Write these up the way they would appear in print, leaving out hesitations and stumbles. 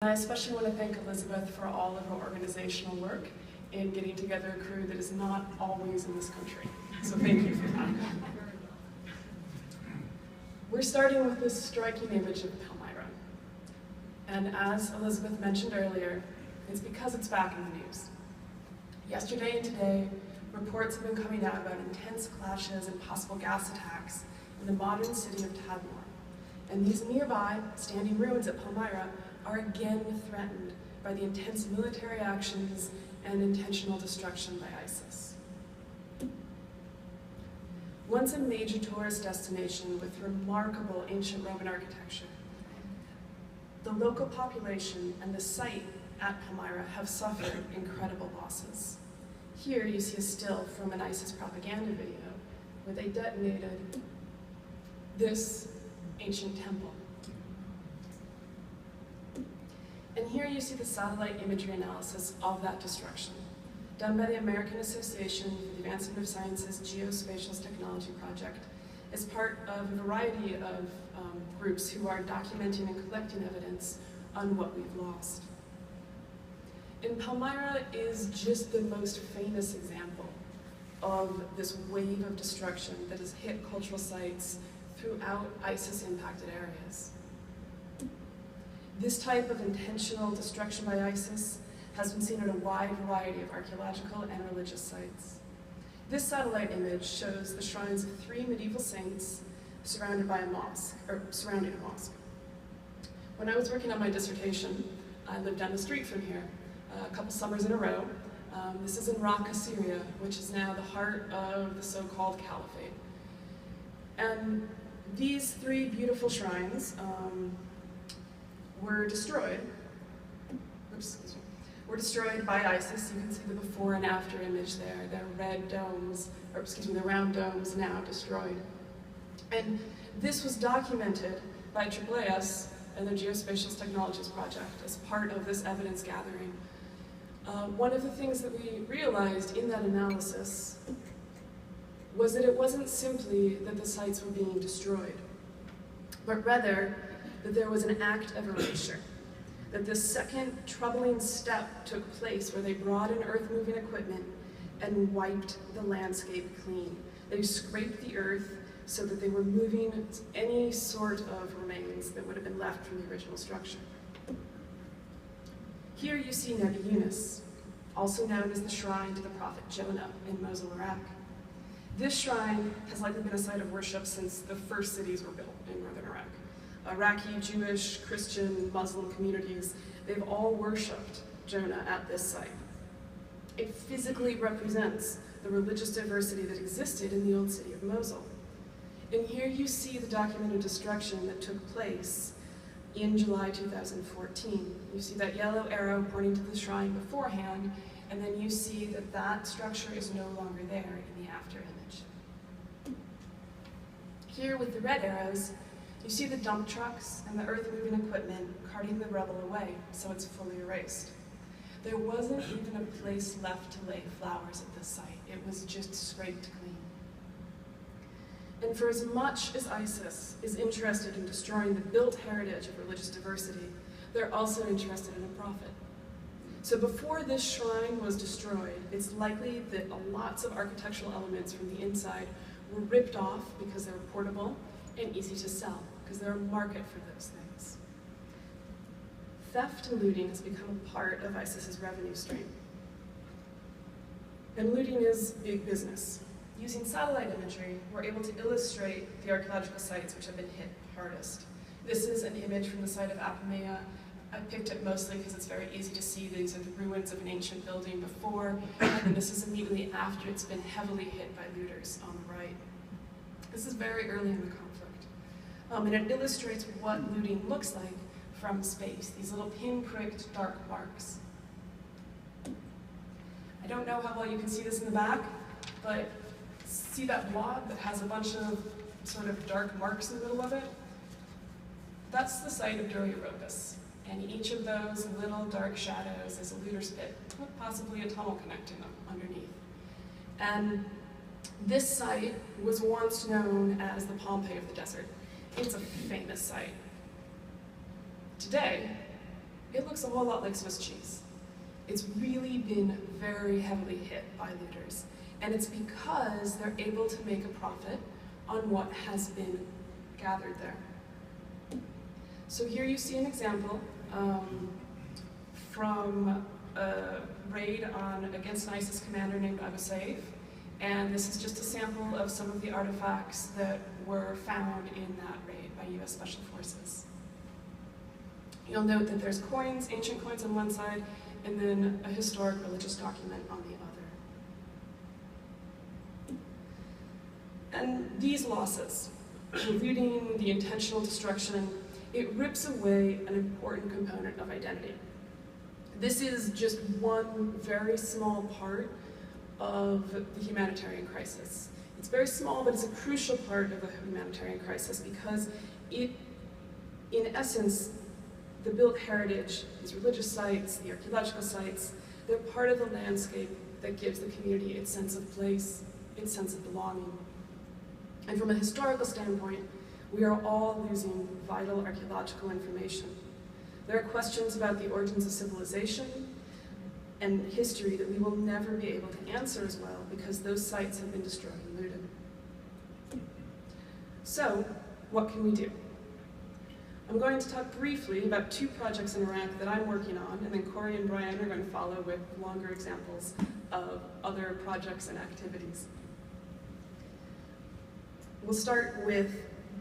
I especially want to thank Elizabeth for all of her organizational work in getting together a crew that is not always in this country. So thank you for that. We're starting with this striking image of Palmyra. And as Elizabeth mentioned earlier, it's because it's back in the news. Yesterday and today, reports have been coming out about intense clashes and possible gas attacks in the modern city of Tadmor. And these nearby, standing ruins at Palmyra are again threatened by the intense military actions and intentional destruction by ISIS. Once a major tourist destination with remarkable ancient Roman architecture, the local population and the site at Palmyra have suffered incredible losses. Here you see a still from an ISIS propaganda video where they detonated this ancient temple. And here you see the satellite imagery analysis of that destruction, done by the American Association for the Advancement of Science's Geospatial Technology Project as part of a variety of groups who are documenting and collecting evidence on what we've lost. And Palmyra is just the most famous example of this wave of destruction that has hit cultural sites throughout ISIS-impacted areas. This type of intentional destruction by ISIS has been seen at a wide variety of archaeological and religious sites. This satellite image shows the shrines of 3 medieval saints surrounded by a mosque, or surrounding a mosque. When I was working on my dissertation, I lived down the street from here a couple summers in a row. This is in Raqqa, Syria, which is now the heart of the so-called caliphate. And these 3 beautiful shrines were destroyed. Were destroyed by ISIS. You can see the before and after image there. Their red domes, or excuse me, the round domes now destroyed. And this was documented by AAAS and the Geospatial Technologies Project as part of this evidence gathering. One of the things that we realized in that analysis was that it wasn't simply that the sites were being destroyed, but rather that there was an act of erasure, that this second troubling step took place where they brought in earth-moving equipment and wiped the landscape clean. They scraped the earth so that they were moving any sort of remains that would have been left from the original structure. Here you see Nebi Yunus, also known as the shrine to the prophet Jonah in Mosul, Iraq. This shrine has likely been a site of worship since the first cities were built in northern Iraq. Iraqi, Jewish, Christian, Muslim communities, they've all worshipped Jonah at this site. It physically represents the religious diversity that existed in the old city of Mosul. And here you see the documented destruction that took place in July 2014. You see that yellow arrow pointing to the shrine beforehand, and then you see that that structure is no longer there in the after image. Here with the red arrows, you see the dump trucks and the earth-moving equipment carting the rubble away, so it's fully erased. There wasn't even a place left to lay flowers at this site. It was just scraped clean. And for as much as ISIS is interested in destroying the built heritage of religious diversity, they're also interested in a profit. So before this shrine was destroyed, it's likely that lots of architectural elements from the inside were ripped off because they were portable and easy to sell, because they're a market for those things. Theft and looting has become a part of ISIS's revenue stream. And looting is big business. Using satellite imagery, we're able to illustrate the archaeological sites which have been hit hardest. This is an image from the site of Apamea. I picked it mostly because it's very easy to see these are the ruins of an ancient building before, and this is immediately after it's been heavily hit by looters on the right. This is very early in the conflict. And it illustrates what looting looks like from space, these little pin-pricked dark marks. I don't know how well you can see this in the back, but see that blob that has a bunch of sort of dark marks in the middle of it? That's the site of Dur Europus. And each of those little dark shadows is a looter's pit, with possibly a tunnel connecting them underneath. And this site was once known as the Pompeii of the desert. It's a famous site. Today, it looks a whole lot like Swiss cheese. It's really been very heavily hit by looters, and it's because they're able to make a profit on what has been gathered there. So here you see an example from a raid against an ISIS commander named Abu Saif, and this is just a sample of some of the artifacts that were found in that raid by US Special Forces. You'll note that there's coins, ancient coins on one side, and then a historic religious document on the other. And these losses, looting, the intentional destruction, it rips away an important component of identity. This is just one very small part of the humanitarian crisis. It's very small, but it's a crucial part of the humanitarian crisis because it, in essence, the built heritage, these religious sites, the archaeological sites, they're part of the landscape that gives the community its sense of place, its sense of belonging. And from a historical standpoint, we are all losing vital archaeological information. There are questions about the origins of civilization and history that we will never be able to answer as well because those sites have been destroyed and looted. So, what can we do? I'm going to talk briefly about 2 projects in Iraq that I'm working on, and then Corey and Brian are going to follow with longer examples of other projects and activities. We'll start with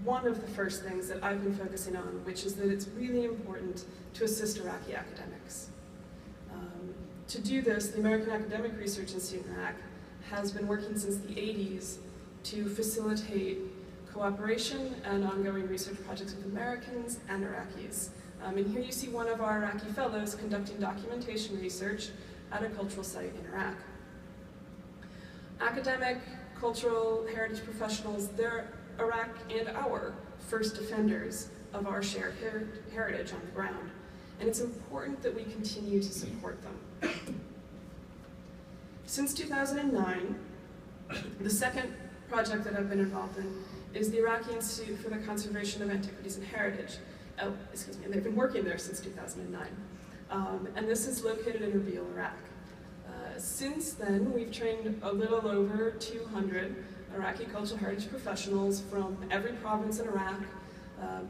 one of the first things that I've been focusing on, which is that it's really important to assist Iraqi academics. To do this, the American Academic Research Institute in Iraq has been working since the 80s to facilitate cooperation and ongoing research projects with Americans and Iraqis. And here you see one of our Iraqi fellows conducting documentation research at a cultural site in Iraq. Academic, cultural, heritage professionals, they're Iraq and our first defenders of our shared heritage on the ground. And it's important that we continue to support them. Since 2009, the second project that I've been involved in is the Iraqi Institute for the Conservation of Antiquities and Heritage. Oh, excuse me, and they've been working there since 2009. And this is located in Erbil, Iraq. Since then, we've trained a little over 200 Iraqi cultural heritage professionals from every province in Iraq,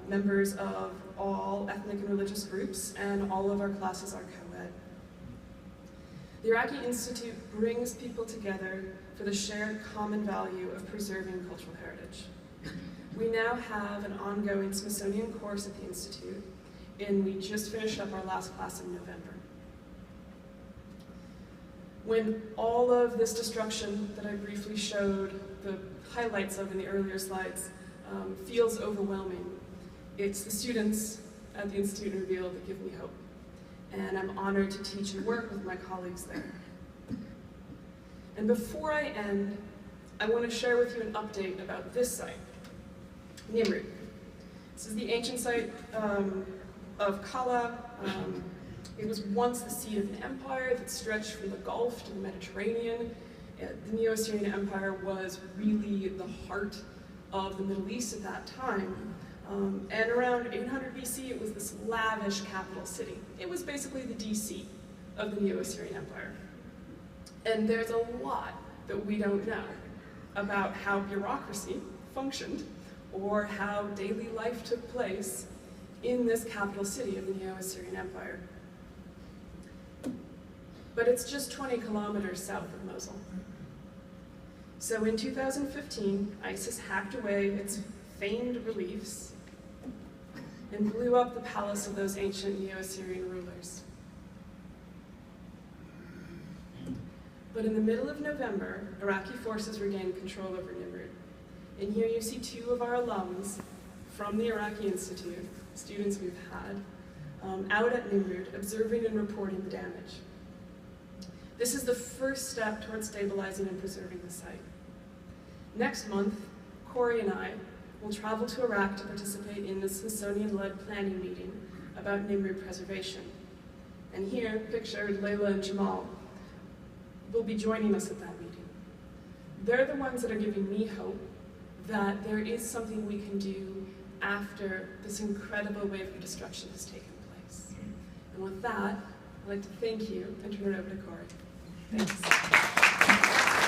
members of all ethnic and religious groups, and all of our classes are co-ed. The Iraqi Institute brings people together for the shared common value of preserving cultural heritage. We now have an ongoing Smithsonian course at the Institute, and we just finished up our last class in November. When all of this destruction that I briefly showed the highlights of in the earlier slides feels overwhelming, it's the students at the Institute in Erbil that give me hope. And I'm honored to teach and work with my colleagues there. And before I end, I want to share with you an update about this site, Nimrud. This is the ancient site of Kala. It was once the seat of an empire that stretched from the Gulf to the Mediterranean. The Neo-Assyrian Empire was really the heart of the Middle East at that time. And around 800 BC, it was this lavish capital city. It was basically the DC of the Neo-Assyrian Empire. And there's a lot that we don't know about how bureaucracy functioned or how daily life took place in this capital city of the Neo-Assyrian Empire. But it's just 20 kilometers south of Mosul. So in 2015, ISIS hacked away its famed reliefs and blew up the palace of those ancient Neo-Assyrian rulers. But in the middle of November, Iraqi forces regained control over Nimrud. And here you see 2 of our alums from the Iraqi Institute, students we've had, out at Nimrud, observing and reporting the damage. This is the first step towards stabilizing and preserving the site. Next month, Corey and I will travel to Iraq to participate in the Smithsonian-led planning meeting about Nimrud preservation. And here, pictured, Layla and Jamal will be joining us at that meeting. They're the ones that are giving me hope that there is something we can do after this incredible wave of destruction has taken place. And with that, I'd like to thank you and turn it over to Corey. Thanks.